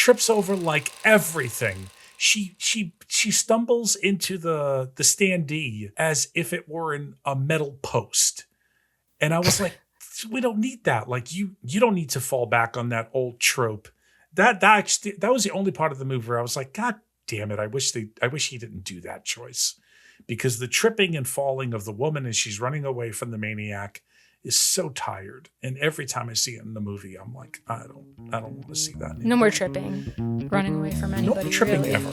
trips over like everything. She stumbles into the standee as if it were a metal post. And I was like, we don't need that. Like you don't need to fall back on that old trope. That was the only part of the movie where I was like, God damn it, I wish he didn't do that choice. Because the tripping and falling of the woman as she's running away from the maniac is so tired. And every time I see it in the movie, I'm like, I don't want to see that anymore. No more tripping, running away from anybody. No tripping really. ever.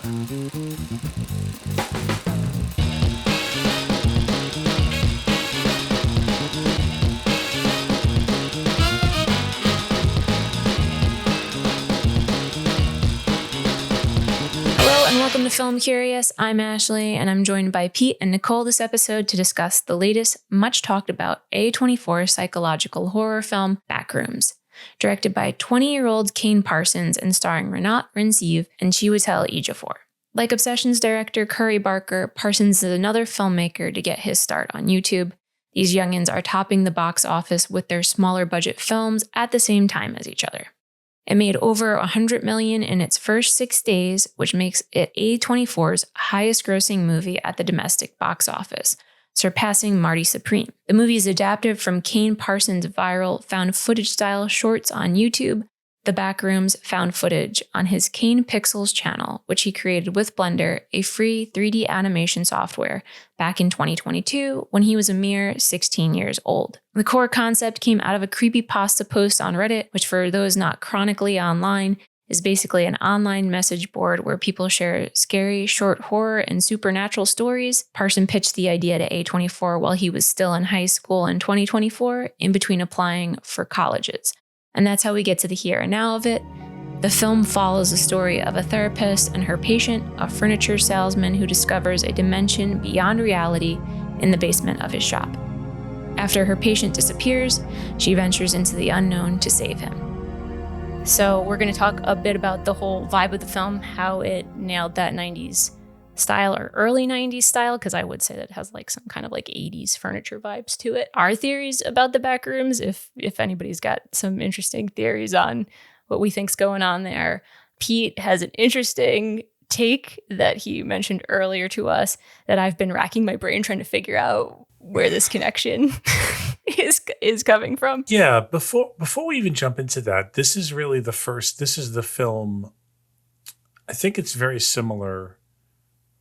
Welcome to Film Curious. I'm Ashley, and I'm joined by Pete and Nicole this episode to discuss the latest, much talked about A24 psychological horror film, Backrooms. Directed by 20-year-old Kane Parsons and starring Renate Reinsve and Chiwetel Ejiofor. Like Obsession's director Curry Barker, Parsons is another filmmaker to get his start on YouTube. These youngins are topping the box office with their smaller budget films at the same time as each other. It made over $100 million in its first 6 days, which makes it A24's highest-grossing movie at the domestic box office, surpassing Marty Supreme. The movie is adapted from Kane Parsons' viral found footage-style shorts on YouTube, The Backrooms found footage on his Kane Pixels channel, which he created with Blender, a free 3D animation software, back in 2022 when he was a mere 16 years old. The core concept came out of a creepypasta post on Reddit, which for those not chronically online, is basically an online message board where people share scary, short horror and supernatural stories. Parson pitched the idea to A24 while he was still in high school in 2024, in between applying for colleges. And that's how we get to the here and now of it. The film follows the story of a therapist and her patient, a furniture salesman who discovers a dimension beyond reality in the basement of his shop. After her patient disappears, she ventures into the unknown to save him. So we're going to talk a bit about the whole vibe of the film, how it nailed that 90s style or early 90s style, because I would say that it has like some kind of like 80s furniture vibes to it. Our theories about the Backrooms, if anybody's got some interesting theories on what we think's going on there. Pete has an interesting take that he mentioned earlier to us that I've been racking my brain trying to figure out where this connection is coming from. Yeah, before we even jump into that, this is the film. I think it's very similar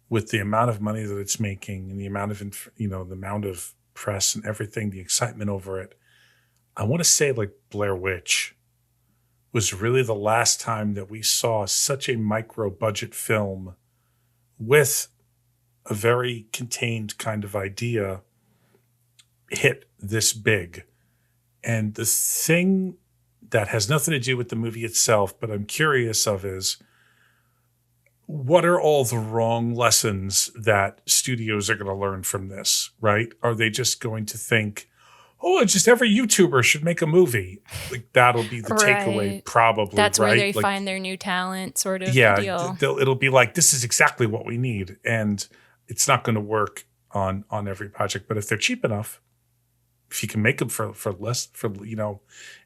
with the amount of money that it's making and the amount of, the amount of press and everything, the excitement over it. I want to say like Blair Witch was really the last time that we saw such a micro budget film with a very contained kind of idea hit this big. And the thing that has nothing to do with the movie itself, but I'm curious of is, what are all the wrong lessons that studios are going to learn from this, right? Are they just going to think, oh, just every YouTuber should make a movie? Like that'll be the takeaway, probably. That's right? where they like, find their new talent, sort of deal. Yeah, it'll be like, this is exactly what we need. And it's not going to work on every project. But if they're cheap enough, if you can make them for less,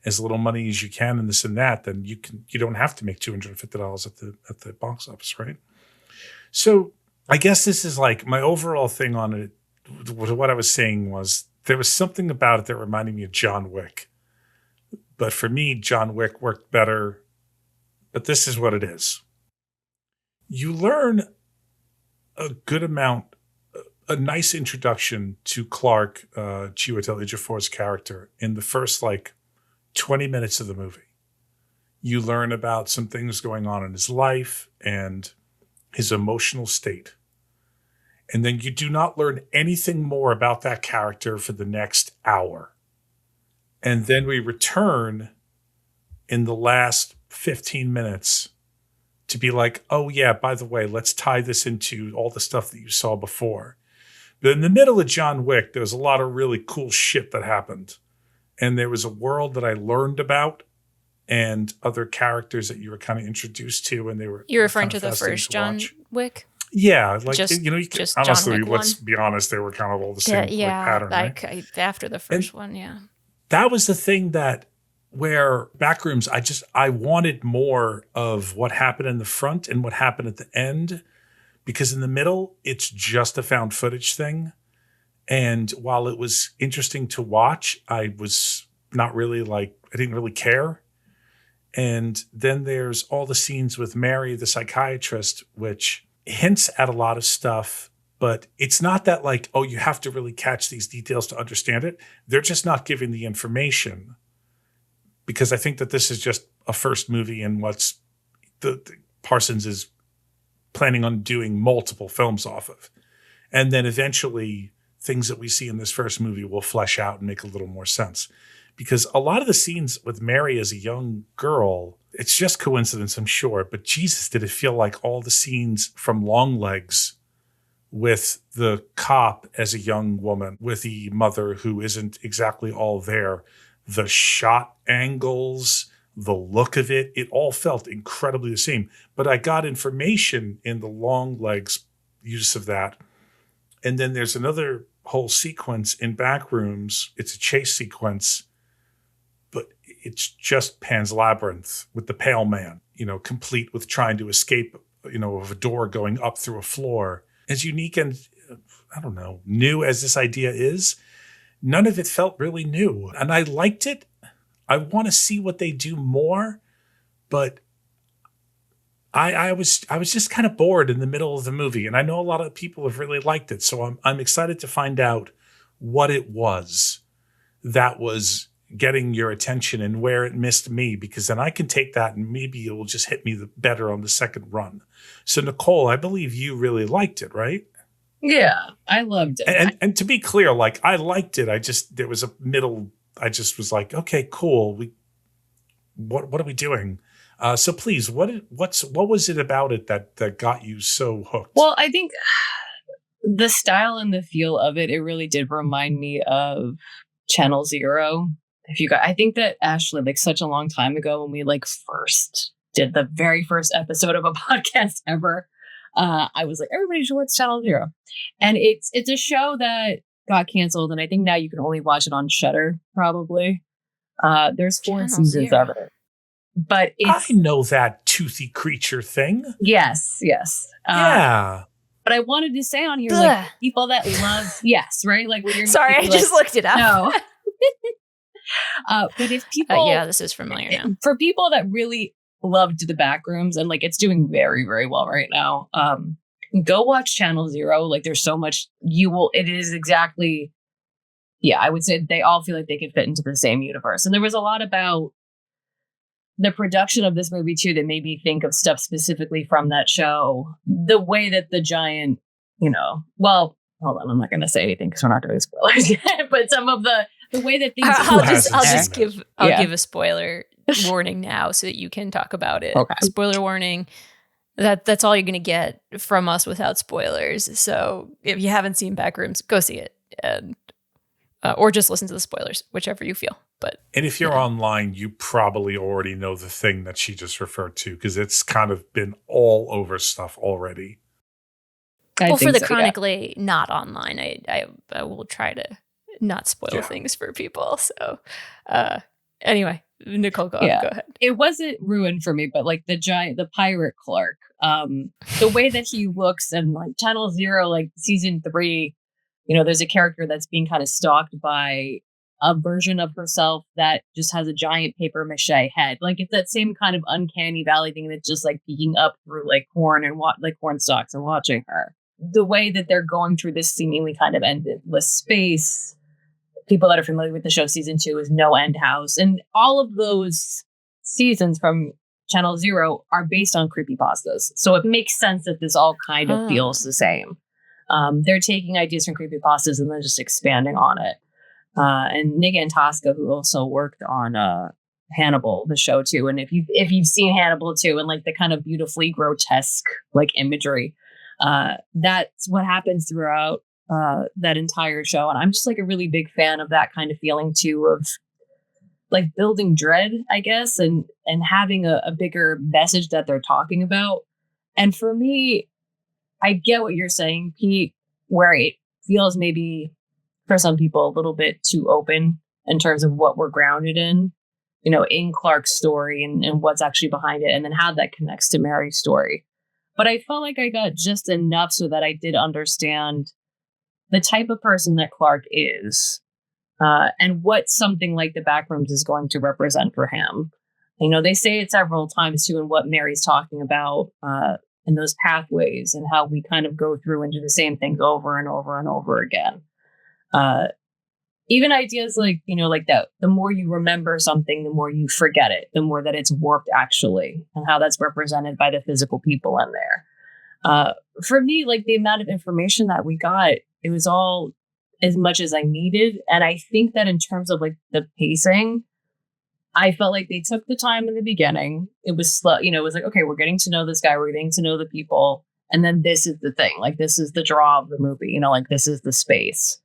as little money as you can and this and that, then you don't have to make $250 at the box office, right? So I guess this is like my overall thing on it. What I was saying was there was something about it that reminded me of John Wick. But for me, John Wick worked better. But this is what it is. You learn a good amount, a nice introduction to Clark, Chiwetel Ejiofor's character, in the first 20 minutes of the movie. You learn about some things going on in his life and his emotional state. And then you do not learn anything more about that character for the next hour. And then we return in the last 15 minutes to be like, oh yeah, by the way, let's tie this into all the stuff that you saw before. But in the middle of John Wick, there was a lot of really cool shit that happened. And there was a world that I learned about and other characters that you were kind of introduced to. And You're referring to the first John Wick? Yeah. honestly, let's be honest, they were kind of all the same pattern, right? After the first one, yeah. That was the thing that Where Backrooms, I wanted more of what happened in the front and what happened at the end, because in the middle, it's just a found footage thing. And while it was interesting to watch, I was not really I didn't really care. And then there's all the scenes with Mary, the psychiatrist, which hints at a lot of stuff, but it's not that oh, you have to really catch these details to understand it. They're just not giving the information, because I think that this is just a first movie and what's the Parsons is planning on doing multiple films off of. And then eventually things that we see in this first movie will flesh out and make a little more sense. Because a lot of the scenes with Mary as a young girl, it's just coincidence, I'm sure, but Jesus, did it feel like all the scenes from Longlegs with the cop as a young woman, with the mother who isn't exactly all there, the shot angles, the look of it, it all felt incredibly the same. But I got information in the Longlegs use of that. And then there's another whole sequence in Backrooms. It's a chase sequence, but it's just Pan's Labyrinth with the Pale Man, complete with trying to escape, of a door going up through a floor. As unique and, I don't know, new as this idea is, none of it felt really new. And I liked it. I want to see what they do more, but I was just kind of bored in the middle of the movie. And I know a lot of people have really liked it. So I'm excited to find out what it was that was getting your attention and where it missed me, because then I can take that and maybe it will just hit me better on the second run. So Nicole, I believe you really liked it, right? Yeah, I loved it. And to be clear, I liked it. There was a middle. I just was like, okay, cool. What are we doing? So please, what was it about it that got you so hooked? Well, I think the style and the feel of it really did remind me of Channel Zero. I think that Ashley, such a long time ago when we first did the very first episode of a podcast ever, I was like, everybody should watch Channel Zero. And it's a show that got canceled, and I think now you can only watch it on Shudder, probably. There's 4 seasons of it. But I know that toothy creature thing. Yes. Yeah. But I wanted to say on here, people that love, yes, right? When you're sorry, I just looked it up. No. But if people, yeah, this is familiar now. For people that really loved the Backrooms, and it's doing very, very well right now. Go watch Channel Zero. There's so much it is exactly. Yeah, I would say they all feel like they could fit into the same universe. And there was a lot about the production of this movie too that made me think of stuff specifically from that show. The way that the giant, well, hold on, I'm not going to say anything because we're not doing spoilers yet. But some of the way that things. I'll give a spoiler warning now so that you can talk about it. Okay. Spoiler warning. That's all you're going to get from us without spoilers. So if you haven't seen Backrooms, go see it, and or just listen to the spoilers, whichever you feel. And if you're online, you probably already know the thing that she just referred to, because it's kind of been all over stuff already. For the chronically not online, I will try to not spoil things for people. So anyway, Nicole, go ahead. It wasn't ruined for me, but the pirate Clark, the way that he looks, and Channel Zero, season 3, there's a character that's being kind of stalked by a version of herself that just has a giant paper mache head. It's that same kind of uncanny valley thing that's just peeking up through corn and corn stalks and watching her. The way that they're going through this seemingly kind of endless space. People that are familiar with the show season 2 is No End House. And all of those seasons from Channel Zero are based on creepypastas. So it makes sense that this all kind of feels the same. They're taking ideas from creepypastas and then just expanding on it. And Nick Antosca, who also worked on Hannibal, the show too. And if you've seen Hannibal too, and the kind of beautifully grotesque imagery, that's what happens throughout that entire show. And I'm just a really big fan of that kind of feeling too, of building dread, I guess, and having a bigger message that they're talking about. And for me, I get what you're saying, Pete, where it feels maybe for some people a little bit too open in terms of what we're grounded in. in Clark's story and what's actually behind it, and then how that connects to Mary's story. But I felt like I got just enough so that I did understand the type of person that Clark is, and what something like the Backrooms is going to represent for him. They say it several times too, in what Mary's talking about, in those pathways, and how we kind of go through and do the same things over and over and over again. Even ideas like, like that, the more you remember something, the more you forget it, the more that it's warped actually, and how that's represented by the physical people in there. For me, like the amount of information that we got, it was all as much as I needed. And I think that in terms of like the pacing, I felt like they took the time in the beginning. It was slow, it was like, okay, we're getting to know this guy, we're getting to know the people. And then this is the thing, like this is the draw of the movie, like this is the space.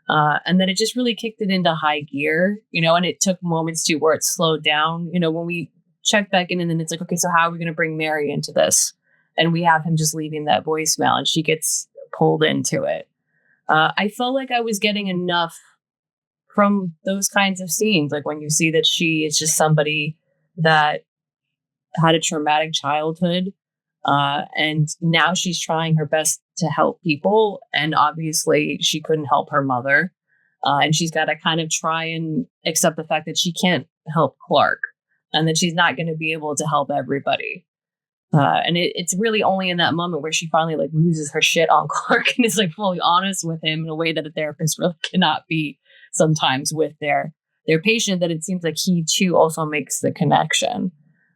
And then it just really kicked it into high gear, and it took moments too where it slowed down, when we checked back in, and then it's like, okay, so how are we going to bring Mary into this? And we have him just leaving that voicemail and she gets pulled into it. I felt like I was getting enough from those kinds of scenes. Like when you see that she is just somebody that had a traumatic childhood, and now she's trying her best to help people. And obviously she couldn't help her mother. And she's got to kind of try and accept the fact that she can't help Clark, and that she's not going to be able to help everybody. And it's really only in that moment where she finally like loses her shit on Clark and is like fully honest with him in a way that a therapist really cannot be sometimes with their patient, that it seems like he too also makes the connection.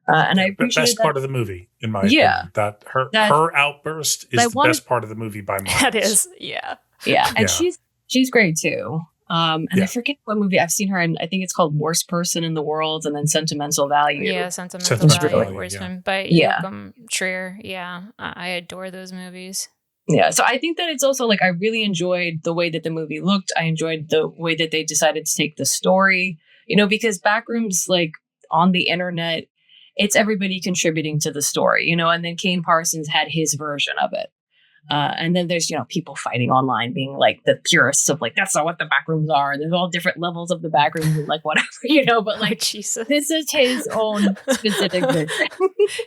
And I appreciate the best part of the movie, in my opinion. That her outburst is the best part of the movie by miles. That is, yeah. And she's great too. And I forget what movie I've seen her in. I think it's called Worst Person in the World, and then Sentimental Value. Yeah, Sentimental Value. By Joachim Trier. Yeah, I adore those movies. Yeah, so I think that it's also like I really enjoyed the way that the movie looked. I enjoyed the way that they decided to take the story. Because Backrooms, like on the internet, it's everybody contributing to the story. And then Kane Parsons had his version of it. And then there's, people fighting online being like the purists of like, that's not what the Backrooms are. There's all different levels of the Backrooms and like whatever, but like, Jesus. This is his own specific vision.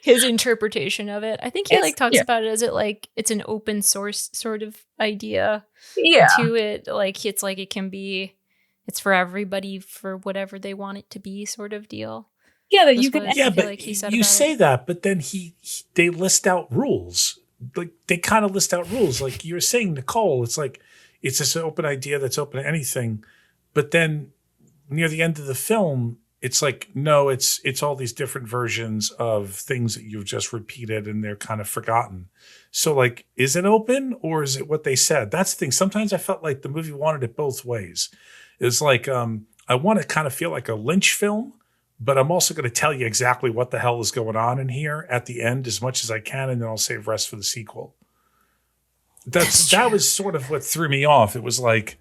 His interpretation of it. I think he talks about it as it's an open source sort of idea to it. Like, it's like it's for everybody for whatever they want it to be sort of deal. Yeah, that you can. Yeah, but you say that, but then they list out rules. Like they kind of list out rules. Like you were saying, Nicole, it's like it's this open idea that's open to anything. But then near the end of the film, it's like, no, it's all these different versions of things that you've just repeated and they're kind of forgotten. So like, is it open or is it what they said? That's the thing. Sometimes I felt like the movie wanted it both ways. It's like I want to kind of feel like a Lynch film, but I'm also going to tell you exactly what the hell is going on in here at the end as much as I can, and then I'll save rest for the sequel. That was sort of what threw me off. It was like,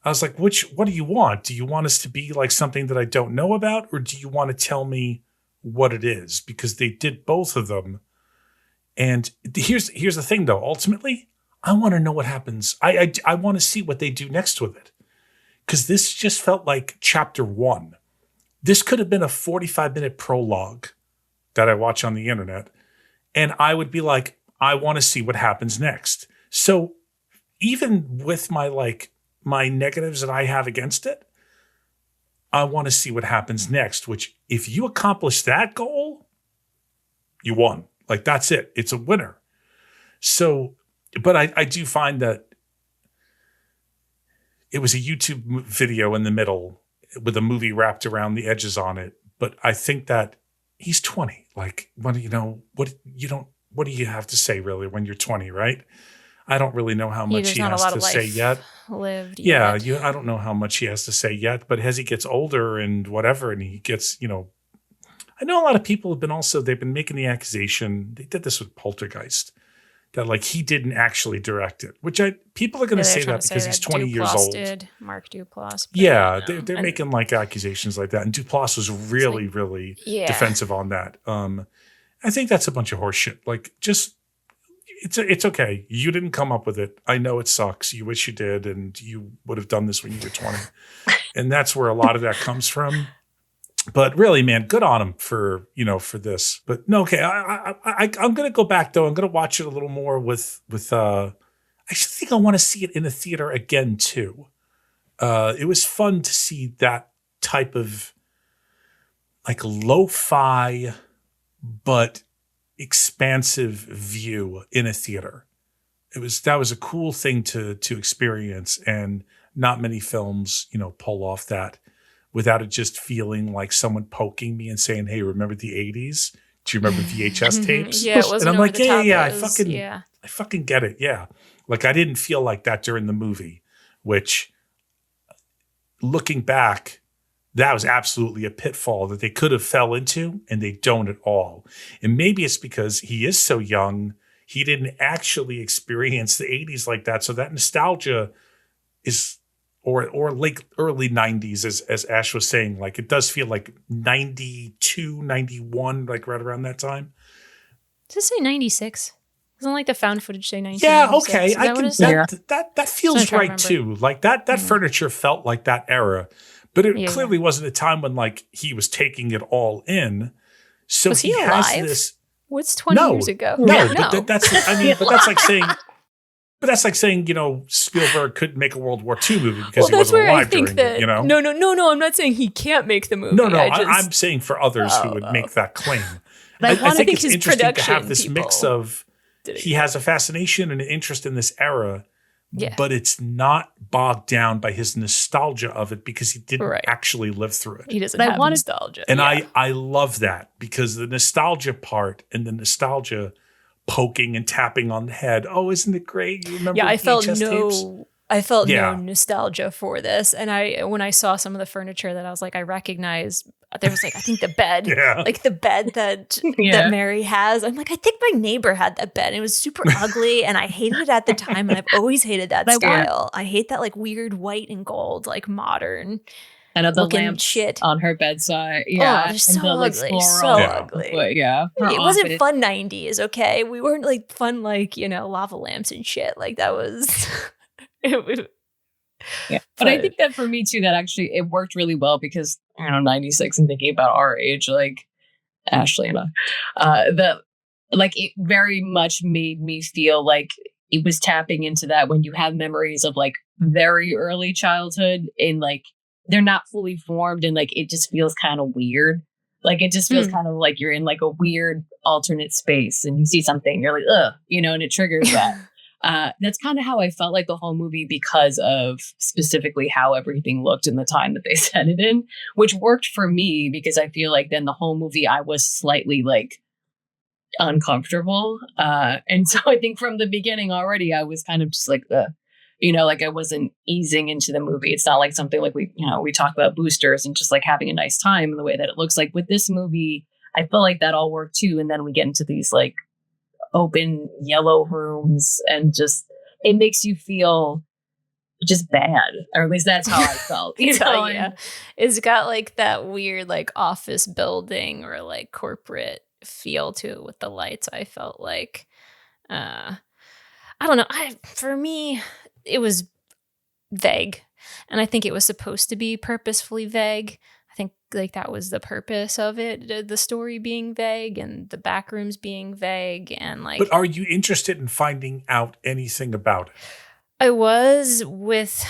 I was like, what do you want? Do you want us to be like something that I don't know about, or do you want to tell me what it is? Because they did both of them. And here's the thing, though. Ultimately, I want to know what happens. I want to see what they do next with it. Because this just felt like chapter 1. This could have been a 45-minute prologue that I watch on the internet, and I would be like, I want to see what happens next. So even with my negatives that I have against it, I want to see what happens next, which if you accomplish that goal, you won. Like, that's it. It's a winner. So, but I do find that it was a YouTube video in the middle with a movie wrapped around the edges on it. But I think that he's 20. Like, what do you have to say really when you're 20, right? I don't really know how much he has to say yet. I don't know how much he has to say yet, but as he gets older and whatever, and he gets, I know a lot of people they've been making the accusation, they did this with Poltergeist, that like he didn't actually direct it, which people are going to say that because he's 20 years old. Mark Duplass. Yeah, they're making like accusations like that, and Duplass was really defensive on that. I think that's a bunch of horse shit. Like, just it's okay. You didn't come up with it. I know it sucks. You wish you did, and you would have done this when you were 20, and that's where a lot of that comes from. But really, man, good on him for this. But no, okay, I'm gonna go back though. I'm gonna watch it a little more with. I actually think I want to see it in a theater again too. It was fun to see that type of like lo-fi but expansive view in a theater. That was a cool thing to experience, and not many films, pull off that without it just feeling like someone poking me and saying, "Hey, remember the 80s? Do you remember VHS tapes?" Yeah, it wasn't and I'm over like, the yeah, top. I fucking get it. Yeah. Like I didn't feel like that during the movie, which looking back, that was absolutely a pitfall that they could have fell into, and they don't at all. And maybe it's because he is so young, he didn't actually experience the 80s like that. So that nostalgia is, or like early 90s, as Ash was saying, like it does feel like 92, 91, like right around that time. Does it say 96? Doesn't like the found footage say 1996? Yeah, okay. I can that feels right to too. Like that furniture felt like that era. But it clearly wasn't a time when like he was taking it all in. So was he has alive? this. What's 20 years ago? No, but that's like saying. But that's like saying, Spielberg couldn't make a World War II movie because he wasn't alive during it. No, I'm not saying he can't make the movie. No, I'm saying for others who would make that claim. I think it's his interesting to have this people. mix of he has a fascination and an interest in this era. Yeah. But it's not bogged down by his nostalgia of it because he didn't actually live through it. He doesn't have nostalgia. And I love that because the nostalgia part and the nostalgia poking and tapping on the head. Oh, isn't it great? You remember I felt tapes? No nostalgia for this. And when I saw some of the furniture that I was like, I recognize, there was like, I think the bed, like the bed that Mary has. I'm like, I think my neighbor had that bed. And it was super ugly and I hated it at the time. And I've always hated that style. I hate that like weird white and gold, like modern. And of the looking lamps shit on her bedside. Yeah. they're so and ugly. So ugly. But it wasn't fun 90s, okay? We weren't like fun, like, lava lamps and shit. Like that was... Yeah, but I think that for me too, that actually it worked really well because 96 and thinking about our age, like Ashley and that like it very much made me feel like it was tapping into that when you have memories of like very early childhood and like they're not fully formed and like it just feels kind of weird. Like it just feels kind of like you're in like a weird alternate space and you see something, you're like, ugh, and it triggers that. That's kind of how I felt like the whole movie because of specifically how everything looked in the time that they set it in, which worked for me because I feel like then the whole movie I was slightly like uncomfortable. And so I think from the beginning already, I was kind of just like like I wasn't easing into the movie. It's not like something like we talk about boosters and just like having a nice time in the way that it looks like with this movie. I feel like that all worked too. And then we get into these like open yellow rooms and just it makes you feel just bad, or at least that's how I felt. It's got like that weird like office building or like corporate feel to it with the lights. I felt like I don't know, for me it was vague, and I think it was supposed to be purposefully vague. I think like that was the purpose of it, the story being vague and the backrooms being vague and like. But are you interested in finding out anything about it? I was with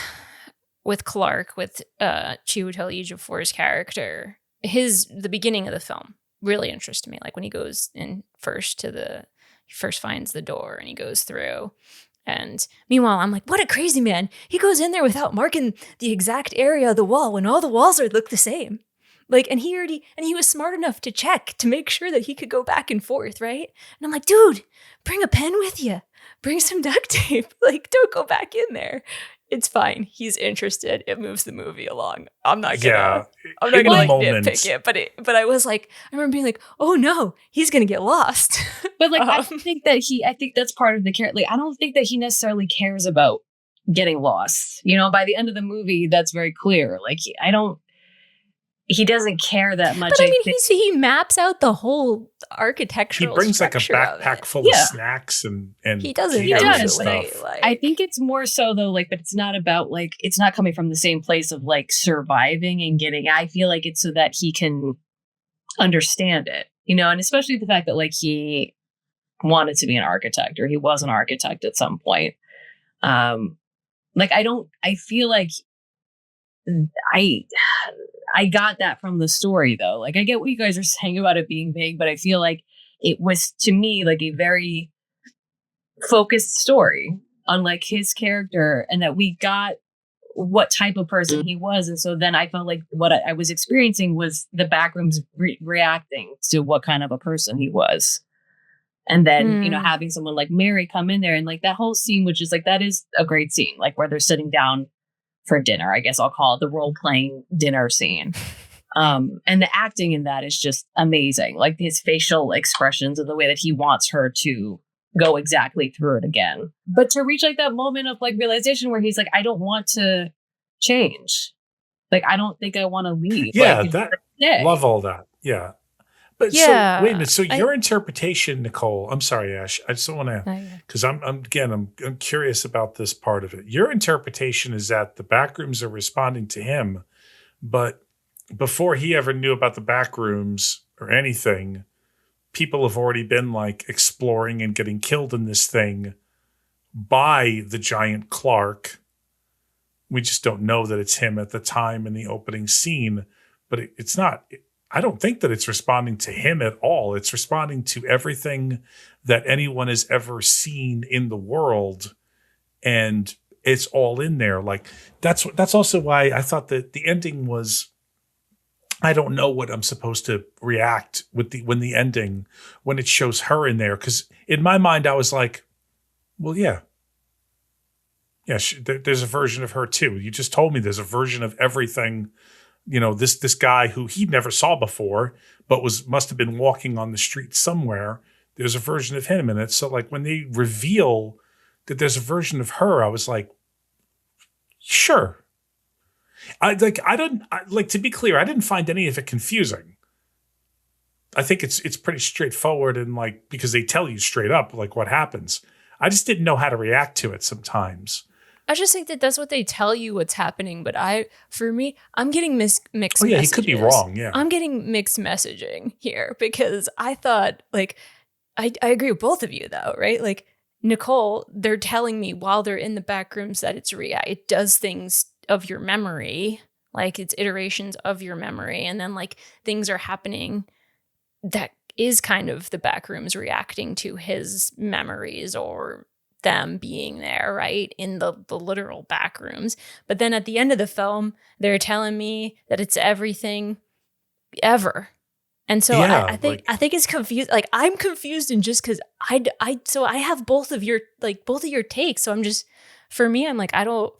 Clark, with Chiwetel Ejiofor's character. The beginning of the film really interested me. Like when he goes in first he first finds the door and he goes through. And meanwhile, I'm like, what a crazy man. He goes in there without marking the exact area of the wall when all the walls look the same. Like, and he was smart enough to check to make sure that he could go back and forth, right? And I'm like, dude, bring a pen with you. Bring some duct tape. Like, don't go back in there. It's fine. He's interested. It moves the movie along. I'm not gonna like nitpick it, but I was like, I remember being like, oh no, he's gonna get lost. But like, I think that's part of the character. Like, I don't think that he necessarily cares about getting lost. By the end of the movie, that's very clear. Like, he doesn't care that much. But I mean, he maps out the whole He architectural brings like a structure of backpack it. full Yeah. of snacks and He doesn't He Cheetos and does, stuff. I think it's more so though, like, but it's not about like, it's not coming from the same place of like surviving and getting. I feel like it's so that he can understand it, you know, and especially the fact that like he wanted to be an architect, or he was an architect at some point. Like I feel like I got that from the story though. Like I get what you guys are saying about it being vague, but I feel like it was to me like a very focused story on like his character, and that we got what type of person he was. And so then I felt like what I was experiencing was the Backrooms reacting to what kind of a person he was. And then, you know, having someone like Mary come in there and like that whole scene, which is like, that is a great scene, like where they're sitting down for dinner. I guess I'll call it the role playing dinner scene. And the acting in that is just amazing. Like his facial expressions and the way that he wants her to go exactly through it again. But to reach like that moment of like realization where he's like, I don't want to change. Like, I don't think I want to leave. Yeah, like, love all that. Yeah. But Yeah, so wait a minute. So your interpretation, Nicole, I'm sorry, Ash. I just want to, because I'm curious about this part of it. Your interpretation is that the Backrooms are responding to him, but before he ever knew about the Backrooms or anything, people have already been like exploring and getting killed in this thing by the giant Clark. We just don't know that it's him at the time in the opening scene, but it's not. I don't think that it's responding to him at all. It's responding to everything that anyone has ever seen in the world, and it's all in there. Like that's also why I thought that the ending was. I don't know what I'm supposed to react with when it shows her in there, because in my mind I was like, well, yeah, there's a version of her too. You just told me there's a version of everything. You know, this guy who he never saw before, but must have been walking on the street somewhere. There's a version of him in it. So like when they reveal that there's a version of her, I was like, sure. To be clear, I didn't find any of it confusing. I think it's pretty straightforward, and like, because they tell you straight up like what happens. I just didn't know how to react to it sometimes. I just think that that's what they tell you what's happening. But I'm getting mixed messages. Oh yeah, he could be wrong. Yeah. I'm getting mixed messaging here, because I thought like, I agree with both of you though, right? Like Nicole, they're telling me while they're in the Backrooms that it does things of your memory, like it's iterations of your memory. And then like things are happening that is kind of the Backrooms reacting to his memories or them being there, right, in the literal Backrooms. But then at the end of the film, they're telling me that it's everything ever. And so yeah, I think it's confused. Like I'm confused, and just because I have both of your takes. So I'm just, for me, I'm like, I don't.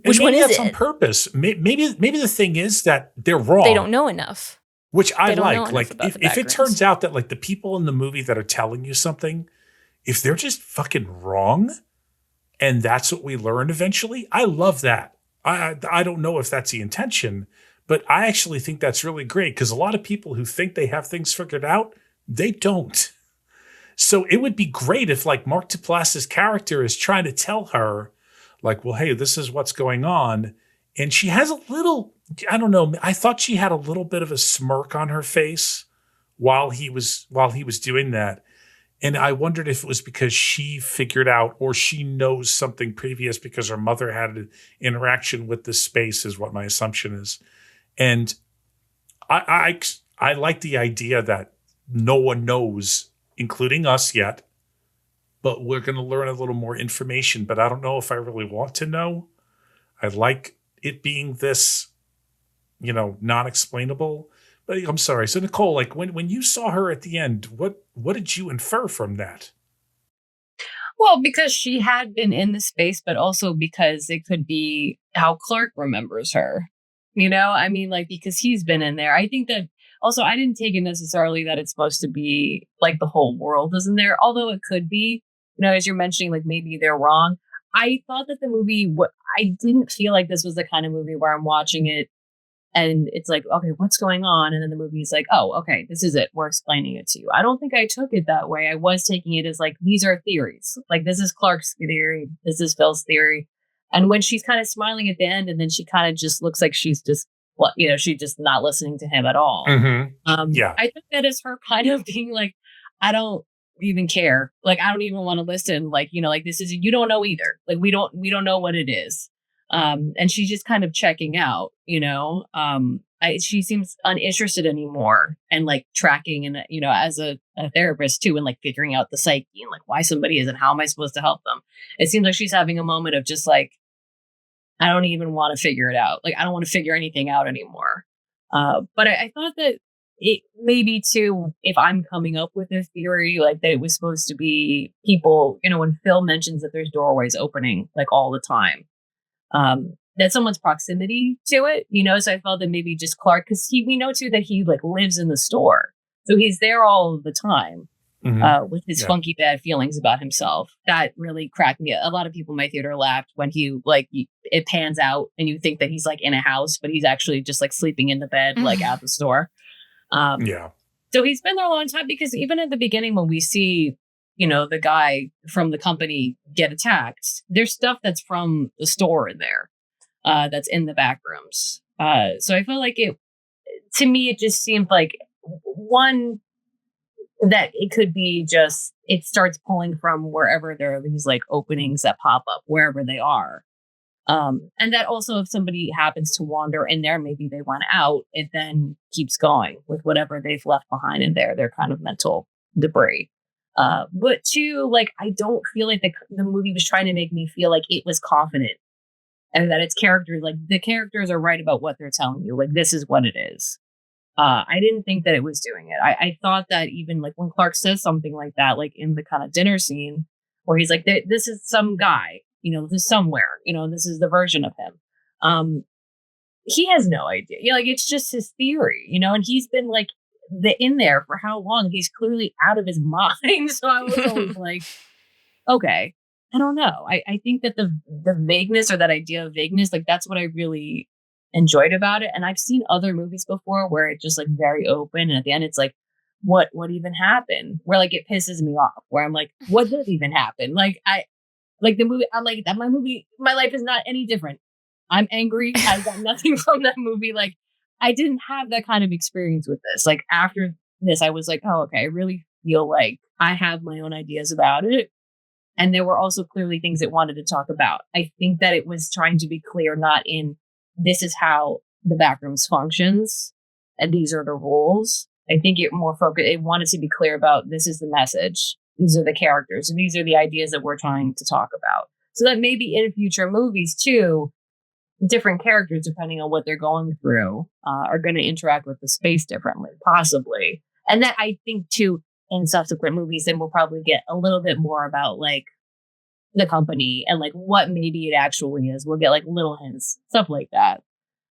Which one is it? On purpose. Maybe the thing is that they're wrong. They don't know enough. Which I like. Like if it turns out that like the people in the movie that are telling you something, if they're just fucking wrong, and that's what we learn eventually, I love that. I don't know if that's the intention, but I actually think that's really great, because a lot of people who think they have things figured out, they don't. So it would be great if like Mark Duplass's character is trying to tell her, like, well, hey, this is what's going on. And she has a little, I don't know, I thought she had a little bit of a smirk on her face while he was doing that. And I wondered if it was because she figured out, or she knows something previous because her mother had an interaction with this space, is what my assumption is. And I like the idea that no one knows, including us yet, but we're going to learn a little more information. But I don't know if I really want to know. I like it being this, non-explainable. But I'm sorry. So Nicole, like when you saw her at the end, what did you infer from that? Well, because she had been in the space, but also because it could be how Clark remembers her. I mean, like, because he's been in there. I think that also I didn't take it necessarily that it's supposed to be like the whole world is in there, although it could be, as you're mentioning, like maybe they're wrong. I thought that the movie, I didn't feel like this was the kind of movie where I'm watching it And it's like, okay, what's going on? And then the movie's like, oh, okay, this is it. We're explaining it to you. I don't think I took it that way. I was taking it as like, these are theories. Like, this is Clark's theory. This is Phil's theory. And when she's kind of smiling at the end, and then she kind of just looks like she's just, she's just not listening to him at all. Yeah. I took that as her kind of being like, I don't even care. Like, I don't even want to listen. Like, like this is, you don't know either. Like, we don't know what it is. And she's just kind of checking out, she seems uninterested anymore, and like tracking and, as a therapist too, and like figuring out the psyche and like why somebody is and how am I supposed to help them? It seems like she's having a moment of just like, I don't even want to figure it out. Like, I don't want to figure anything out anymore. But I thought that it maybe too, if I'm coming up with a theory, like that it was supposed to be people, when Phil mentions that there's doorways opening like all the time. That someone's proximity to it, so I felt that maybe just Clark, because we know too that he like lives in the store, so he's there all the time, with his funky bad feelings about himself. That really cracked me. A lot of people in my theater laughed when it pans out and you think that he's like in a house, but he's actually just like sleeping in the bed like at the store. So he's been there a long time, because even at the beginning when we see the guy from the company get attacked, there's stuff that's from the store in there, that's in the back rooms. So I feel like to me, it just seemed like one, that it could be just, it starts pulling from wherever there are these like openings that pop up, wherever they are. And that also, if somebody happens to wander in there, maybe they went out, it then keeps going with whatever they've left behind in there, their kind of mental debris. But two, like, I don't feel like the movie was trying to make me feel like it was confident, and that its characters, like the characters are right about what they're telling you. Like, this is what it is. I didn't think that it was doing it. I thought that even like when Clark says something like that, like in the kind of dinner scene where he's like, this is some guy, this is somewhere, this is the version of him. He has no idea. Like, it's just his theory, and he's been like, in there for how long? He's clearly out of his mind. So I was always like, okay, I don't know. I think that the vagueness, or that idea of vagueness, like that's what I really enjoyed about it. And I've seen other movies before where it's just like very open, and at the end it's like, what even happened? Where like it pisses me off, where I'm like, what did even happen? Like the movie, I like that my life is not any different. I'm angry. I got nothing from that movie. Like, I didn't have that kind of experience with this. Like, after this, I was like, oh, okay, I really feel like I have my own ideas about it. And there were also clearly things it wanted to talk about. I think that it was trying to be clear, not in, this is how the Backrooms functions, and these are the rules. I think it wanted to be clear about, this is the message. These are the characters. And these are the ideas that we're trying to talk about. So that maybe in future movies too, different characters, depending on what they're going through, are going to interact with the space differently, possibly. And that, I think too, in subsequent movies, then we'll probably get a little bit more about like the company and like what maybe it actually is. We'll get like little hints, stuff like that.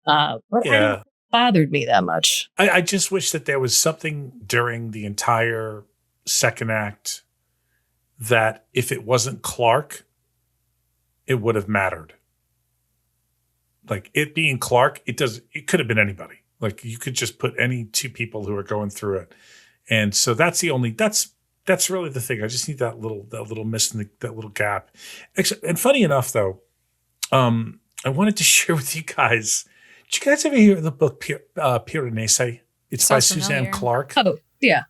But I don't think it bothered me that much. I just wish that there was something during the entire second act that if it wasn't Clark, it would have mattered. Like, it being Clark, it could have been anybody. Like, you could just put any two people who are going through it. And so that's really the thing. I just need that little miss in that little gap. And funny enough, though, I wanted to share with you guys. Did you guys ever hear the book Renate? It's by Suzanne Clark. Oh, yeah.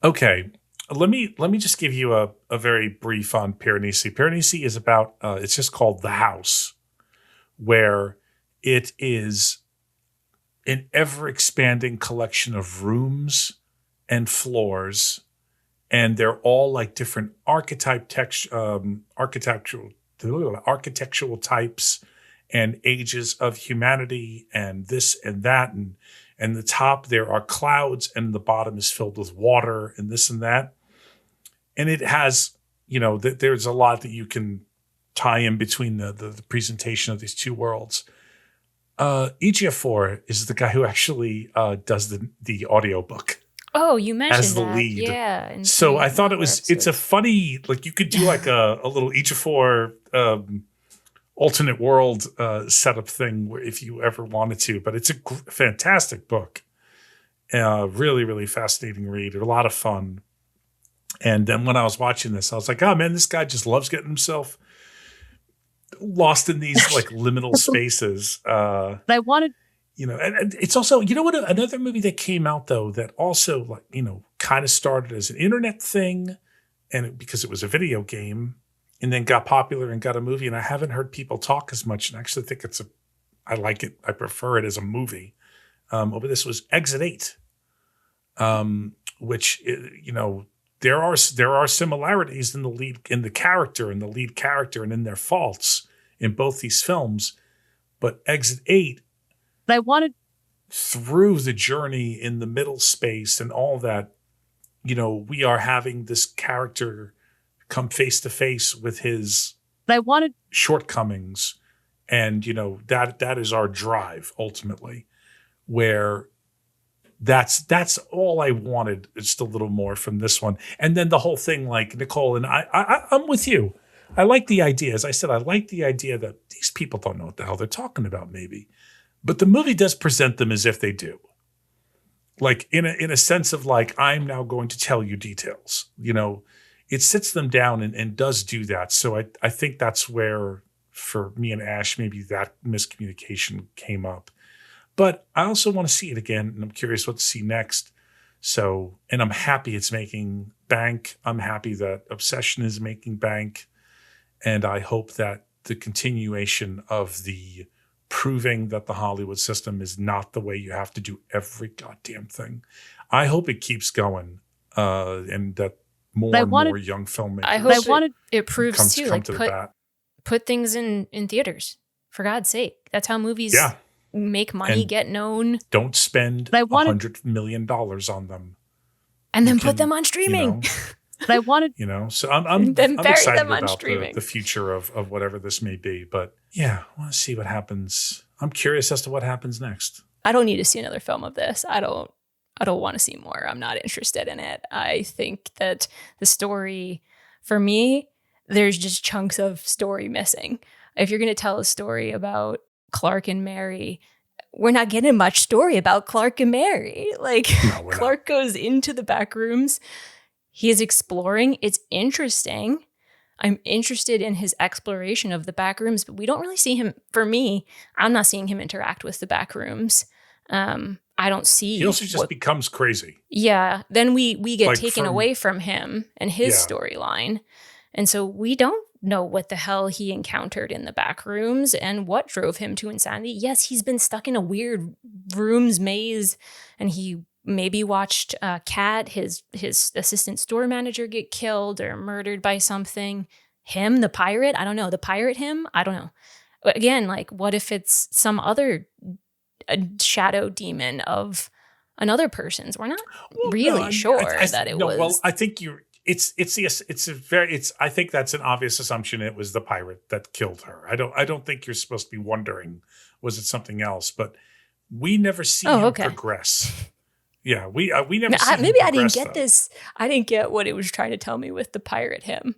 Okay. Let me just give you a very brief on Renate. Renate is about, it's just called The House, where it is an ever-expanding collection of rooms and floors, and they're all like different architectural types and ages of humanity, and this and that, and the top there are clouds, and the bottom is filled with water, and this and that. And it has, there's a lot that you can tie in between the presentation of these two worlds. Ejiofor is the guy who actually does the audiobook. Oh, you mentioned as the that. lead. Yeah. So I thought it's a funny, like, you could do like a little Ejiofor alternate world setup thing if you ever wanted to. But it's a fantastic book. Really, really fascinating read. A lot of fun. And then when I was watching this, I was like, oh man, this guy just loves getting himself lost in these like liminal spaces. But I wanted, and it's also, what, another movie that came out though, that also like, kind of started as an internet thing and because it was a video game and then got popular and got a movie. And I haven't heard people talk as much. And I actually think I like it. I prefer it as a movie. But this was Exit 8, which, there are similarities in the lead character and in their faults in both these films, but Exit 8, but I wanted through the journey in the middle space and all that, we are having this character come face to face with his shortcomings, and that is our drive ultimately, where that's all I wanted. Just a little more from this one. And then the whole thing, like Nicole and I'm with you. I like the idea. As I said, I like the idea that these people don't know what the hell they're talking about maybe, but the movie does present them as if they do. Like in a sense of like, I'm now going to tell you details, it sits them down and does do that. So I think that's where for me and Ash, maybe that miscommunication came up. But I also want to see it again, and I'm curious what to see next. So, and I'm happy it's making bank. I'm happy that Obsession is making bank. And I hope that the continuation of the proving that the Hollywood system is not the way you have to do every goddamn thing. I hope it keeps going, and that more young filmmakers. I hope it proves too. Like put things in theaters, for God's sake. That's how movies make money, get known. Don't spend $100 million on them, and then put them on streaming. But I wanted, so I'm excited about the future of whatever this may be. But yeah, I want to see what happens. I'm curious as to what happens next. I don't need to see another film of this. I don't want to see more. I'm not interested in it. I think that the story, for me, there's just chunks of story missing. If you're going to tell a story about Clark and Mary, we're not getting much story about Clark and Mary. Like, no, Clark goes into the back rooms. He is exploring. It's interesting. I'm interested in his exploration of the back rooms, but we don't really see him. For me, I'm not seeing him interact with the back rooms. I don't see. He also just becomes crazy. Yeah. Then we get taken away from him and his storyline. And so we don't know what the hell he encountered in the back rooms and what drove him to insanity. Yes, he's been stuck in a weird rooms maze, and he maybe watched Kat, his assistant store manager, get killed or murdered by something. Him, the pirate? I don't know. The pirate him? I don't know. But again, like, what if it's some other shadow demon of another person's? We're not really sure that it was. Well, I think you're. I think that's an obvious assumption. It was the pirate that killed her. I don't think you're supposed to be wondering, was it something else? But we never see him progress. Yeah, we never. Maybe I didn't get this. I didn't get what it was trying to tell me with the pirate him.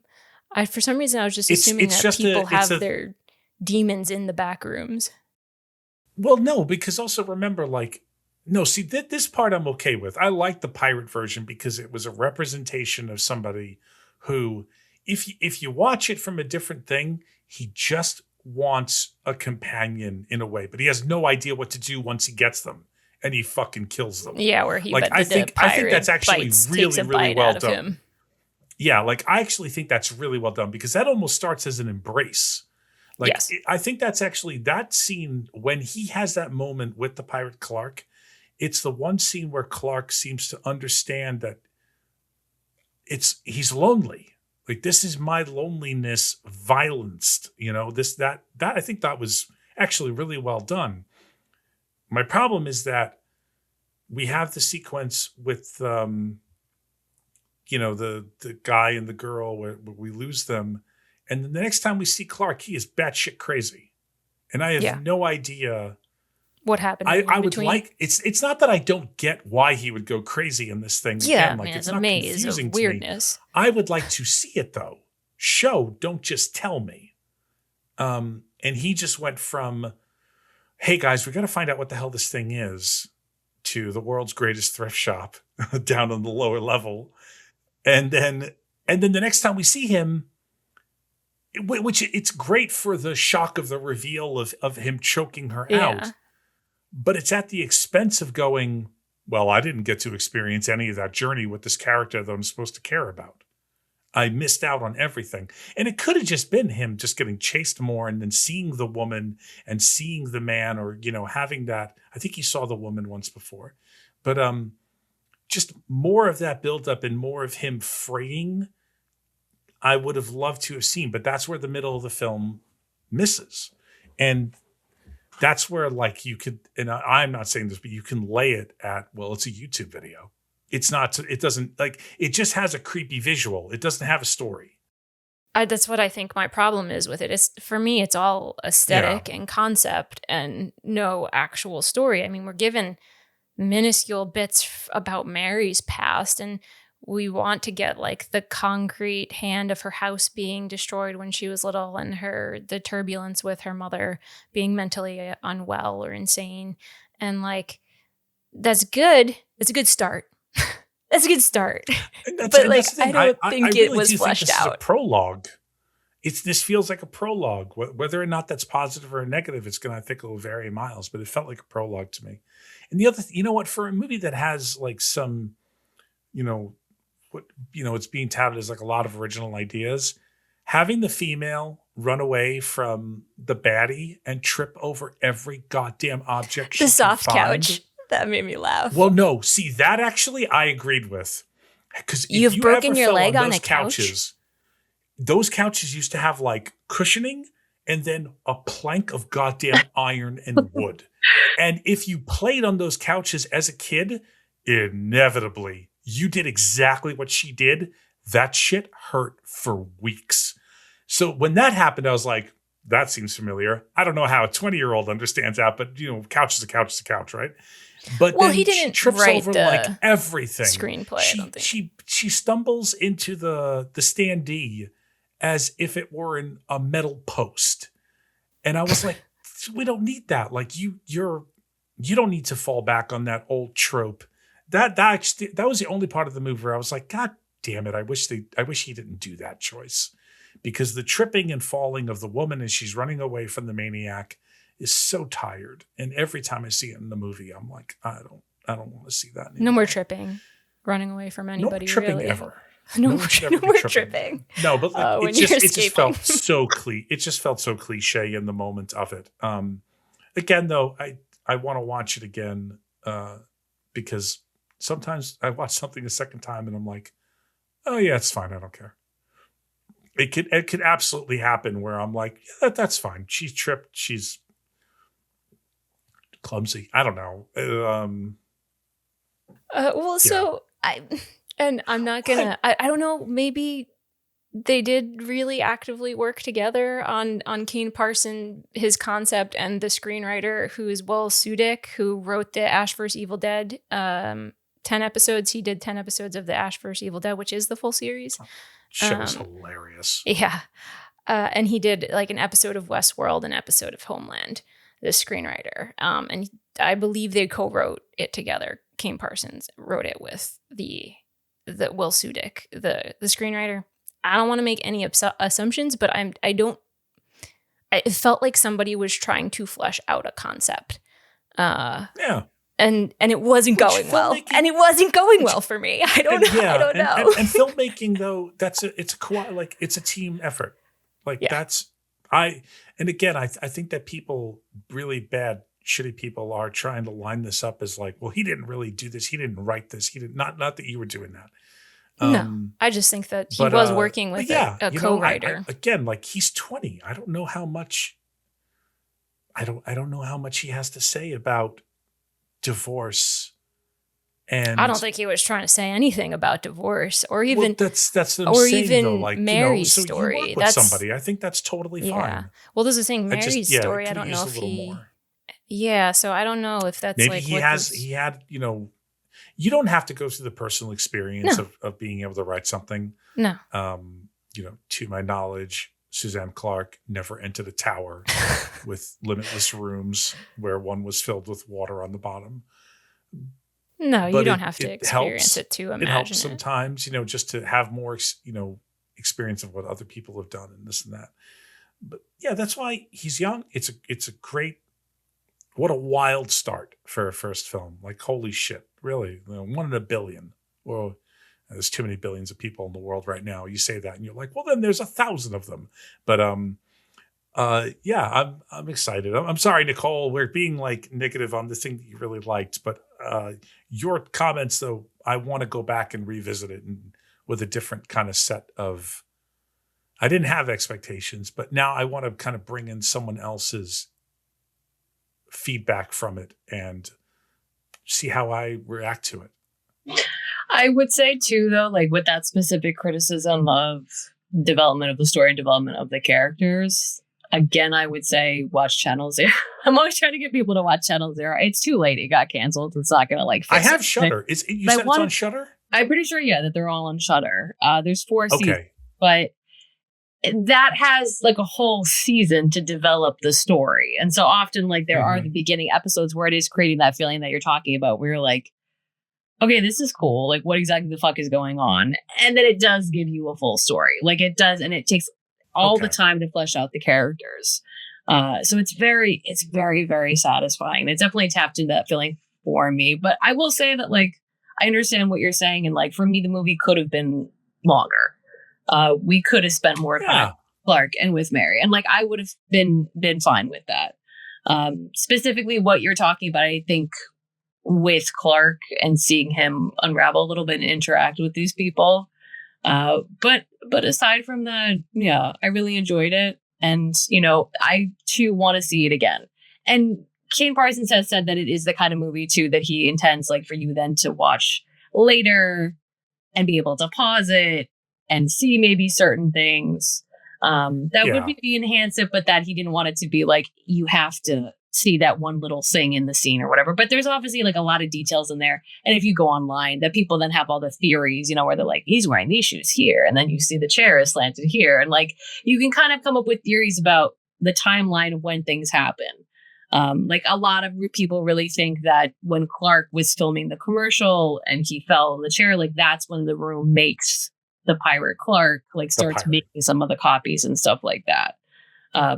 For some reason, I was just assuming that people have their demons in the back rooms. Well, no, because also remember, this part I'm okay with. I like the pirate version because it was a representation of somebody who, if you watch it from a different thing, he just wants a companion in a way, but he has no idea what to do once he gets them, and he fucking kills them. Yeah, where he I think that's actually really well done. Him. Yeah, I actually think that's really well done because that almost starts as an embrace. Yes. I think that's actually that scene when he has that moment with the pirate Clark. It's the one scene where Clark seems to understand that he's lonely. Like, this is my loneliness violenced, that I think that was actually really well done. My problem is that we have the sequence with, the guy and the girl where we lose them. And then the next time we see Clark, he is batshit crazy. And I have no idea what happened. I would like it's not that I don't get why he would go crazy in this thing. Yeah, again. It's a maze of weirdness. I would like to see it though. Don't just tell me. And And he just went from, hey guys, we got to find out what the hell this thing is, to the world's greatest thrift shop down on the lower level. And then the next time we see him, which it's great for the shock of the reveal of him choking her out. But it's at the expense of going, well, I didn't get to experience any of that journey with this character that I'm supposed to care about. I missed out on everything. And it could have just been him just getting chased more and then seeing the woman and seeing the man, or, having that. I think he saw the woman once before. But just more of that buildup and more of him fraying, I would have loved to have seen. But that's where the middle of the film misses. And that's where, like, you could, and I'm not saying this, but you can lay it at, well, it's a YouTube video. It's not, it doesn't, like, it just has a creepy visual. It doesn't have a story. That's what I think my problem is with it. For me, it's all aesthetic and concept and no actual story. I mean, we're given minuscule bits about Mary's past, and we want to get like the concrete hand of her house being destroyed when she was little, and the turbulence with her mother being mentally unwell or insane. And like, that's good. It's a good start. That's a good start. But like, I don't think it was fleshed out. Is a prologue. This feels like a prologue. Whether or not that's positive or negative, I think it will vary miles, but it felt like a prologue to me. And the other, for a movie that has like some, it's being touted as like a lot of original ideas, having the female run away from the baddie and trip over every goddamn object. The soft couch. That made me laugh. Well, no, see, that actually I agreed with. Because you've broken your leg on a couch. Those couches used to have like cushioning and then a plank of goddamn iron and wood. And if you played on those couches as a kid, inevitably you did exactly what she did. That shit hurt for weeks. So when that happened, I was like, that seems familiar. I don't know how a 20-year-old understands that, but couch is a couch is a couch, right? But then he didn't she trips write over the like everything. Screenplay, I don't think. She stumbles into the standee as if it were a metal post. And I was like, we don't need that. Like you don't need to fall back on that old trope. That was the only part of the movie where I was like, God damn it, I wish he didn't do that choice. Because the tripping and falling of the woman as she's running away from the maniac is so tired. And every time I see it in the movie, I'm like, I don't want to see that anymore. No more tripping, running away from anybody. No more tripping really. Ever. No more tripping. No, but it just felt so it just felt so cliche in the moment of it. Again, though, I want to watch it again because sometimes I watch something a second time and I'm like, oh yeah, it's fine. I don't care. It could absolutely happen where I'm like, yeah, that's fine. She's tripped. She's clumsy. I don't know. So I'm not gonna. I don't know. Maybe they did really actively work together on Kane Parsons, his concept, and the screenwriter, who is Will Sudik, who wrote the Ash vs. Evil Dead 10 episodes. He did 10 episodes of the Ash vs. Evil Dead, which is the full series. Show's hilarious. Yeah. And he did like an episode of Westworld, an episode of Homeland, the screenwriter. And I believe they co-wrote it together. Kane Parsons wrote it with the Will Sudik, the screenwriter. I don't want to make any assumptions, but it felt like somebody was trying to flesh out a concept. Yeah. And it wasn't going well. And it wasn't going well for me. I don't know. Yeah, I don't know. And filmmaking, though, it's a team effort. Like I think that people, really bad, shitty people, are trying to line this up as like, well, he didn't really do this. He didn't write this. He did not that you were doing that. No, I just think that he was working with a co-writer. Again, like, he's 20. I don't know how much. I don't know how much he has to say about divorce. And I don't think he was trying to say anything about divorce or even that's what I'm saying, even though. Like, Mary's so story. You work with somebody. I think that's totally fine. Well, this is saying Mary's story. I don't know if he. More. Yeah, so I don't know if that's maybe like he had. You don't have to go through the personal experience of being able to write something. No. To my knowledge, Suzanne Clark never entered a tower with limitless rooms where one was filled with water on the bottom. No, you But don't have to experience helps. it to It helps imagine it. sometimes, just to have more, experience of what other people have done and this and that. But yeah, that's why he's young. It's a great, what a wild start for a first film. Like, holy shit, really? 1 in a billion. Well, there's too many billions of people in the world right now. You say that and you're like, well, then there's 1,000 of them. But yeah, I'm excited. I'm sorry, Nicole, we're being like negative on the thing that you really liked, but your comments, though, I want to go back and revisit it and with a different kind of set of. I didn't have expectations, but now I want to kind of bring in someone else's feedback from it and see how I react to it. I would say too, though, like with that specific criticism of development of the story and development of the characters, again, I would say watch Channel Zero. I'm always trying to get people to watch Channel Zero. It's too late. It got canceled. It's not going to like fix I have it. Shudder. You said it's on Shudder? I'm pretty sure, yeah, that they're all on Shudder. There's 4 seasons, Okay. but that has like a whole season to develop the story. And so often, like, there are the beginning episodes where it is creating that feeling that you're talking about, where you're like, okay, this is cool. Like, what exactly the fuck is going on? And then it does give you a full story. Like, it does, and it takes all the time to flesh out the characters. So it's very, very satisfying. It definitely tapped into that feeling for me. But I will say that, like, I understand what you're saying. And like, for me, the movie could have been longer. We could have spent more time with Clark and with Mary. And like, I would have been fine with that. Specifically what you're talking about, I think, with Clark and seeing him unravel a little bit and interact with these people. But aside from that, yeah, I really enjoyed it. And, I too want to see it again. And Kane Parsons has said that it is the kind of movie too that he intends, like, for you then to watch later and be able to pause it and see maybe certain things that would maybe enhance it, but that he didn't want it to be like, you have to see that one little thing in the scene or whatever. But there's obviously like a lot of details in there. And if you go online, that people then have all the theories, where they're like, he's wearing these shoes here. And then you see the chair is slanted here. And like, you can kind of come up with theories about the timeline of when things happen. Like, a lot of people really think that when Clark was filming the commercial and he fell in the chair, like, that's when the room makes the pirate Clark, like, starts making some of the copies and stuff like that.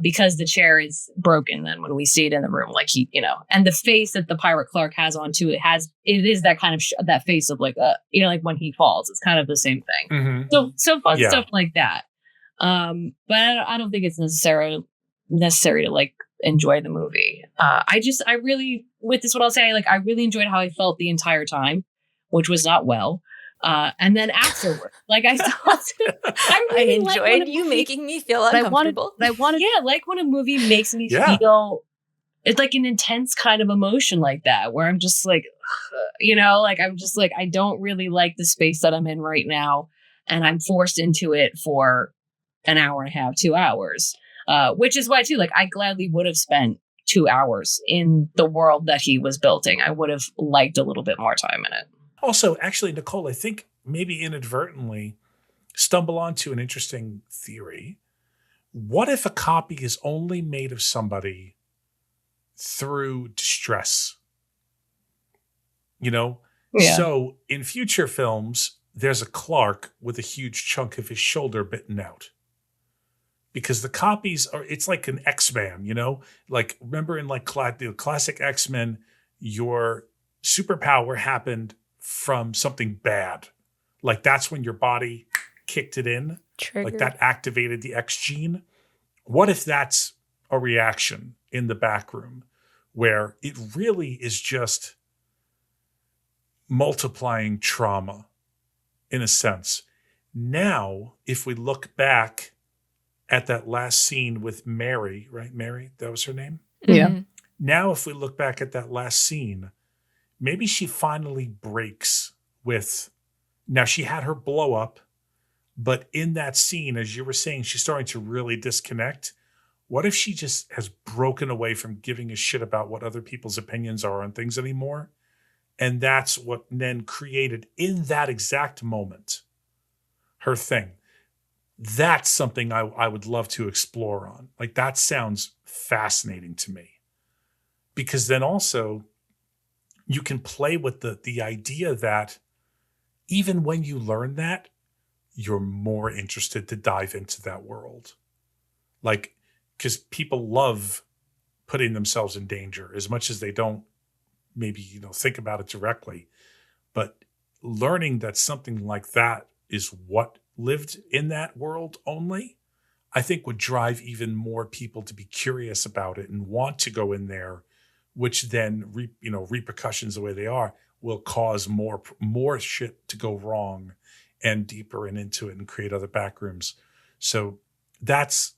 Because the chair is broken then when we see it in the room, like, he, and the face that the pirate Clark has onto it is that kind of that face of like, like when he falls, it's kind of the same thing. So fun stuff like that. But I don't think it's necessary to like enjoy the movie. I really, with this, what I'll say, like, I really enjoyed how I felt the entire time, which was not well. And then afterward, like, I thought, I enjoyed you making me feel uncomfortable. I wanted, like when a movie makes me feel, it's like an intense kind of emotion like that, where I'm just like, like, I'm just like, I don't really like the space that I'm in right now. And I'm forced into it for an hour and a half, 2 hours, which is why too, like, I gladly would have spent 2 hours in the world that he was building. I would have liked a little bit more time in it. Also, actually, Nicole, I think maybe inadvertently stumble onto an interesting theory. What if a copy is only made of somebody through distress? So in future films, there's a Clark with a huge chunk of his shoulder bitten out. Because the copies it's like an X-Man, Like, remember in like the classic X-Men, your superpower happened from something bad. Like, that's when your body kicked it in. Triggered. Like, that activated the X gene. What if that's a reaction in the back room where it really is just multiplying trauma in a sense? Now, if we look back at that last scene with Mary, right? Mary, that was her name? Yeah. Now, if we look back at that last scene, maybe she finally breaks with, now she had her blow up, but in that scene, as you were saying, she's starting to really disconnect. What if she just has broken away from giving a shit about what other people's opinions are on things anymore? And that's what then created in that exact moment her thing. that's something I would love to explore on. Like, that sounds fascinating to me, because then also you can play with the idea that even when you learn that, you're more interested to dive into that world. Like, because people love putting themselves in danger as much as they don't maybe, think about it directly. But learning that something like that is what lived in that world only, I think would drive even more people to be curious about it and want to go in there, which then, repercussions the way they are will cause more shit to go wrong and deeper and into it and create other backrooms. So that's,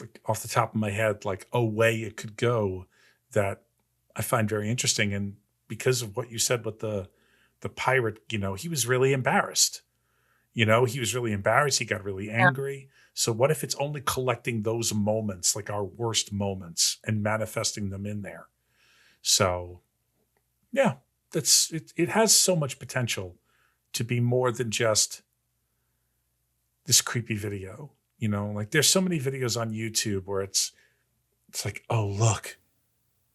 like, off the top of my head, like a way it could go that I find very interesting. And because of what you said with the pirate, he was really embarrassed. He was really embarrassed. He got really angry. So what if it's only collecting those moments, like our worst moments, and manifesting them in there? So yeah, it has so much potential to be more than just this creepy video. Like, there's so many videos on YouTube where it's like, oh, look,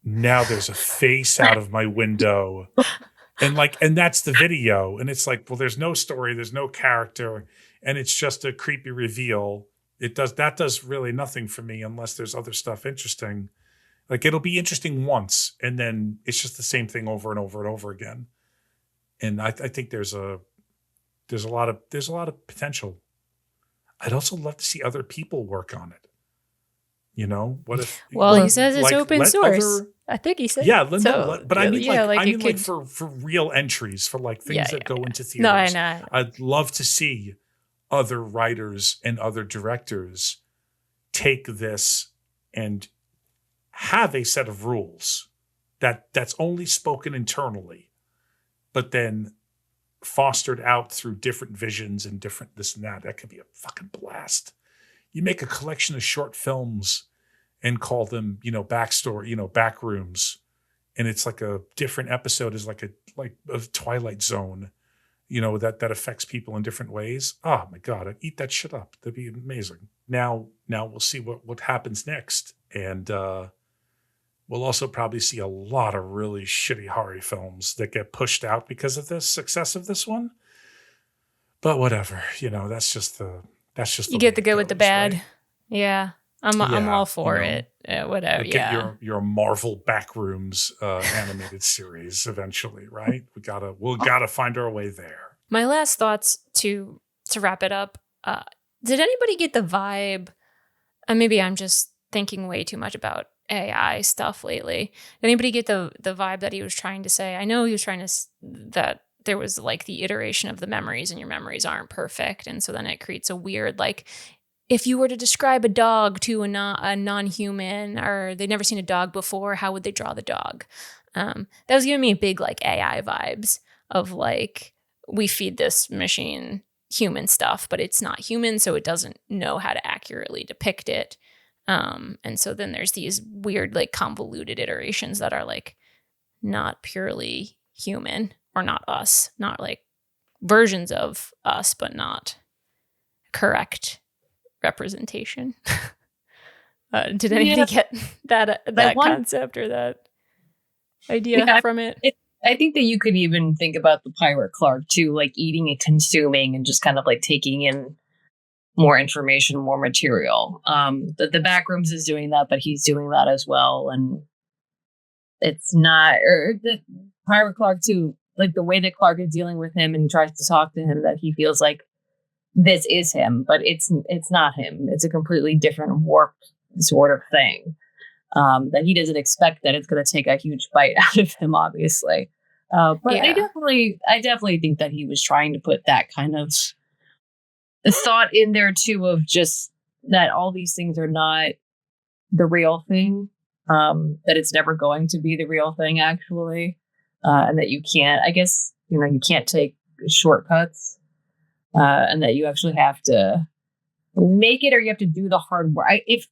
now there's a face out of my window. And that's the video. And it's like, well, there's no story, there's no character, and it's just a creepy reveal. That does really nothing for me unless there's other stuff interesting. Like, it'll be interesting once, and then it's just the same thing over and over and over again. And I think there's a lot of potential. I'd also love to see other people work on it. What if? Well, he says it's open source. I think he said. Yeah, so, but I mean, yeah, like for real entries, for like things that go into theaters. No, I know. I'd love to see other writers and other directors take this and have a set of rules that's only spoken internally, but then fostered out through different visions and different this and that. That could be a fucking blast. You make a collection of short films and call them, backstory, backrooms. And it's like a different episode is like a Twilight Zone, that affects people in different ways. Oh my God, I'd eat that shit up. That'd be amazing. Now we'll see what happens next. And we'll also probably see a lot of really shitty horror films that get pushed out because of the success of this one. But whatever, that's just you get the good with the bad. Right? Yeah. I'm all for it. Whatever. Get your Marvel Backrooms animated series eventually, right? We'll gotta find our way there. My last thoughts to wrap it up. Did anybody get the vibe? Maybe I'm just thinking way too much about AI stuff lately. Did anybody get the vibe that he was trying to say? I know he was trying to that there was like the iteration of the memories, and your memories aren't perfect, and so then it creates a weird, like, if you were to describe a dog to a non-human, or they'd never seen a dog before, how would they draw the dog? That was giving me big like AI vibes of like, we feed this machine human stuff, but it's not human, so it doesn't know how to accurately depict it. And so then there's these weird, like, convoluted iterations that are like not purely human, or not us, not like versions of us, but not correct representation. Did anybody get that concept or that idea from it? I think that you could even think about the Pirate Clark too, like eating and consuming and just kind of like taking in more information, more material. The Backrooms is doing that, but he's doing that as well. And it's not, or the Pirate Clark too, like the way that Clark is dealing with him and tries to talk to him, that he feels like this is him, but it's not him. It's a completely different warped sort of thing. That he doesn't expect that it's going to take a huge bite out of him, obviously. But yeah. I definitely think that he was trying to put that kind of thought in there too, of just that all these things are not the real thing, that it's never going to be the real thing actually, and that you can't, I guess, you can't take shortcuts, and that you actually have to make it, or you have to do the hard work. If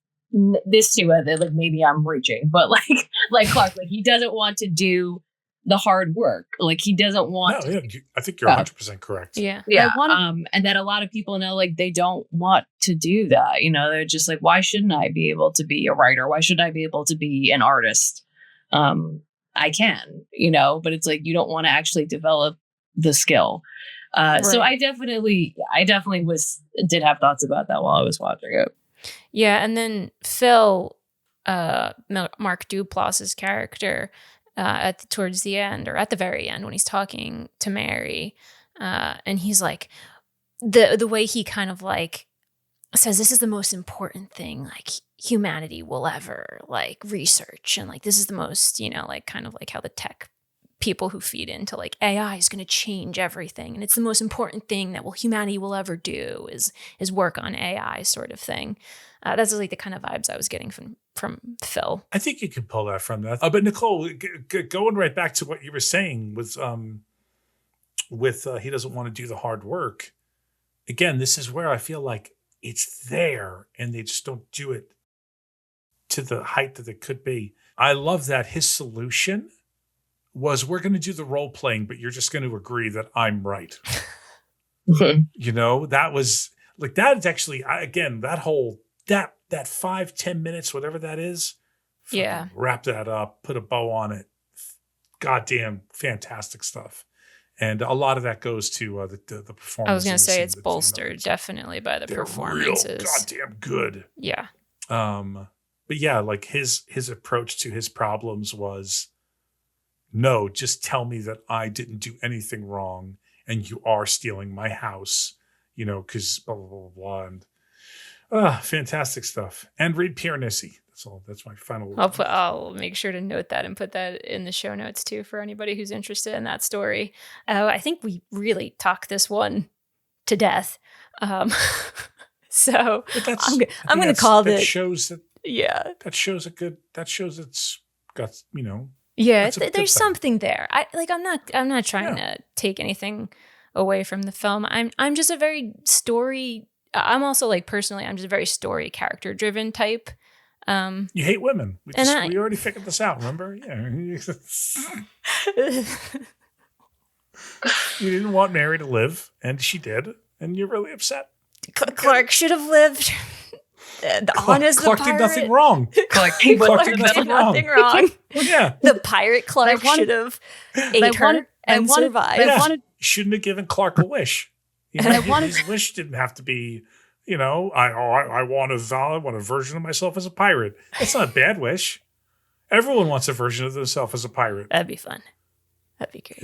this too, like maybe I'm reaching, but like Clark, like he doesn't want to do the hard work. Like he doesn't want. No, I think you're 100% correct. Yeah. And that a lot of people know, like they don't want to do that. You know, they're just like, why shouldn't I be able to be a writer? Why should I be able to be an artist? I can, you know, but it's like you don't want to actually develop the skill. Right. So I definitely did have thoughts about that while I was watching it. Yeah, and then Phil, Mark Duplass's character, towards the end, or at the very end, when he's talking to Mary, and he's like, the way he kind of like says, this is the most important thing like humanity will ever like research, and like this is the most, you know, like kind of like how the tech people who feed into like AI is going to change everything, and it's the most important thing that humanity will ever do is work on AI, sort of thing. That's like the kind of vibes I was getting from Phil. I think you can pull that from that. But Nicole, going right back to what you were saying was with he doesn't want to do the hard work. Again, this is where I feel like it's there and they just don't do it to the height that it could be. I love that his solution was, we're going to do the role playing, but you're just going to agree that I'm right. You know, that was like, that is actually, again, that whole, that 5-10 minutes, whatever that is. Yeah. Wrap that up, put a bow on it. Goddamn fantastic stuff. And a lot of that goes to the performance. I was going to say it's bolstered definitely by the performances. Real goddamn good. Yeah. But yeah, like his approach to his problems was, no, just tell me that I didn't do anything wrong and you are stealing my house, you know, because blah, blah, blah, blah. And fantastic stuff. And read Piranesi. That's all. That's my final word. I'll make sure to note that and put that in the show notes too for anybody who's interested in that story. I think we really talked this one to death. So I'm going to call this. That shows that. Yeah. That shows it's got, you know. Yeah, there's something there. I'm not trying to take anything away from the film. I'm just a very story. I'm also like personally, I'm just a very story character driven type. You hate women. We already figured this out. Remember? Yeah. You didn't want Mary to live, and she did, and you're really upset. Clark should have lived. Clark did nothing wrong. Clark did nothing wrong. Yeah. The pirate Clark should have ate her and survived. You shouldn't have given Clark a wish. You know, his wish didn't have to be, you know, I want a version of myself as a pirate. That's not a bad wish. Everyone wants a version of themselves as a pirate. That'd be fun. That'd be great.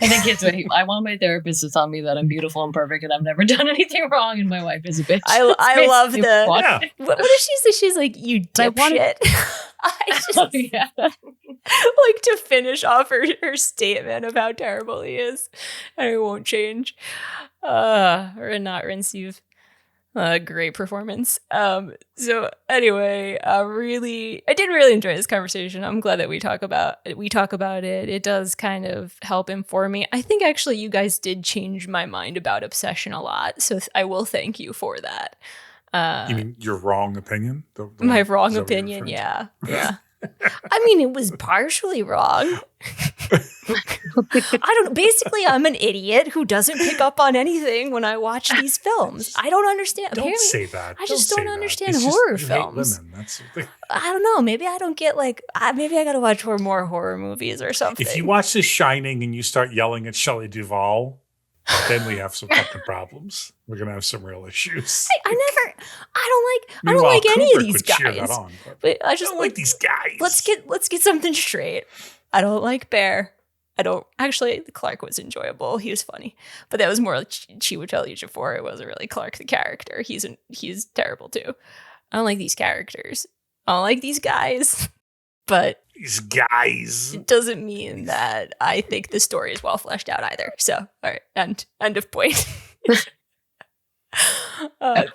I think it's what I want my therapist to tell me that I'm beautiful and perfect and I've never done anything wrong and my wife is a bitch. I love what does she say? She's like, you dipshit. I just like to finish off her statement of how terrible he is and it won't change. Renate Reinsve. Great performance. So anyway, I did really enjoy this conversation. I'm glad that we talk about it. It does kind of help inform me. I think actually you guys did change my mind about Obsession a lot. So I will thank you for that. You mean your wrong opinion? My wrong opinion, yeah. I mean, it was partially wrong. I don't know. Basically, I'm an idiot who doesn't pick up on anything when I watch these films. I don't understand. Don't say that. I just don't understand horror films. Hate women. That's I don't know. Maybe I don't get maybe I got to watch more horror movies or something. If you watch The Shining and you start yelling at Shelley Duvall, then we have some fucking problems. We're gonna have some real issues. I don't like any of these guys. But I just don't like these guys. Let's get something straight. I don't like Bear. I don't actually. Clark was enjoyable. He was funny, but that was more like Chiwetel Ejiofor. It wasn't really Clark the character. He's terrible too. I don't like these characters. I don't like these guys. But these guys, it doesn't mean that I think the story is well fleshed out either. So, all right, end of point.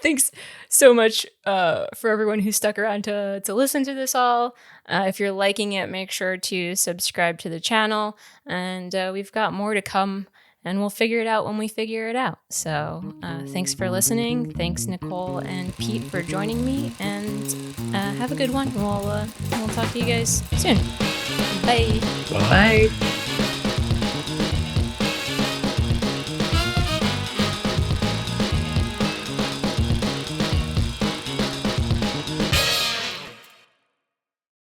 Thanks so much for everyone who stuck around to listen to this all. If you're liking it, make sure to subscribe to the channel. And we've got more to come, and we'll figure it out when we figure it out. So thanks for listening. Thanks, Nicole and Pete, for joining me. And have a good one. We'll talk to you guys soon. Bye. Bye.